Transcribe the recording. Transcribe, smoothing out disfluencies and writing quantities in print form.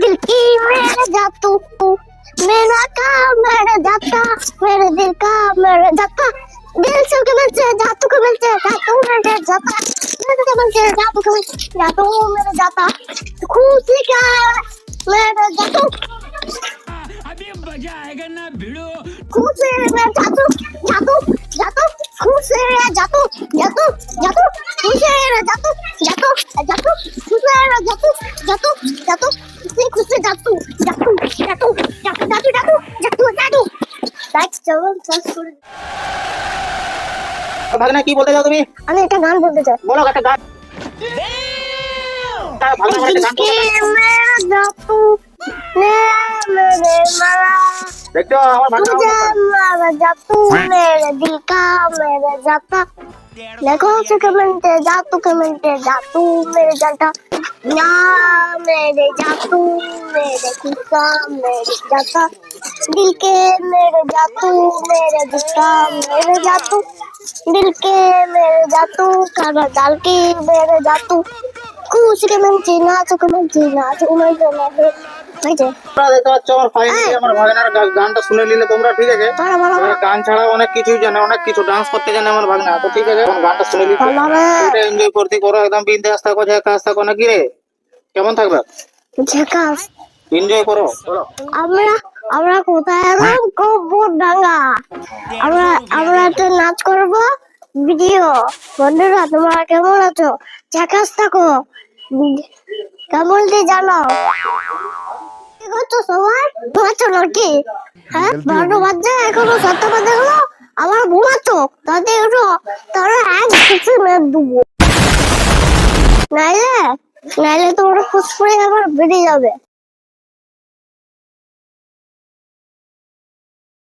दिल की मेरे जा तू, मेरा काम मेरे जाता, मेरे दिल का मेरे जाता, दिल से के मिलते जा तू के मिलते जा तू मेरे जाता, दिल से मिलते जा तू के मिलते जा तू मेरे जाता, खुशी का मेरे जातू, अभी मजा आएगा ना भिड़ो। खुशी में जातू जातू जातू, खुशी में जातू जातू जातू, खुशी में जातू जातू जातू, खुशी में जातू जातू जातू, खुशी जातू जातू जातू जातू जातू जातू जातू। That's seven plus four. ভাগনা কি বলতে চাও তুমি? আমি একটা গান বলতে চাই। বলো একটা গান। ভাগনা আমার একটা গান বলতে जातू ने मेरे मारा, দেখছো আমার ভাগনা तुझे मारा जातू मेरे दिल का मेरे जाता, देखो के मिलते जातू मेरे जाता, ना मेरे जातू मेरे खुदा मेरे जाता, दिल के मेरे जातू मेरे दिल का मेरे जातू, दिल के मेरे जातू काना डाल के मेरे जातू, खुश के मिलते नाच के मिलते नाच उमर में এই যে তোমরা দেখতে পাচ্ছ আমার ফাইনালি আমার ভাগনার গানটা শুনে নিলে তোমরা, ঠিক আছে? গান ছাড়া অনেক কিছুই জানে, অনেক কিছু ডান্স করতে জানে আমার ভাগনা, তো ঠিক আছে এখন গানটা শুনে নিচ্ছি, এটা এনজয় করতে করো, একদম বিন্দাস থাকো, ঝাকাস থাকো নাকি রে? কেমন থাকবে? ঝাকাস এনজয় করো চলো। আমরা আমরা কোথায় এলাম? কবরডাঙ্গা। আমরা আমরা একটা নাচ করব ভিডিও। বন্ধুরা তোমরা কেমন আছো? ঝাকাস থাকো, কেমন দিয়ে জানো? কি করছো সবাই? ঘুমাচ্ছো নাকি? হ্যাঁ 12টা বাজে, এখনো 7টা বাজে গেলো, আবার ঘুমাচ্ছো? তাতে উঠো, তাহলে এক কিছু মেরে দেবো, নাইলে নাইলে তোমরা ফুসফুরে আবার বেরিয়ে যাবে।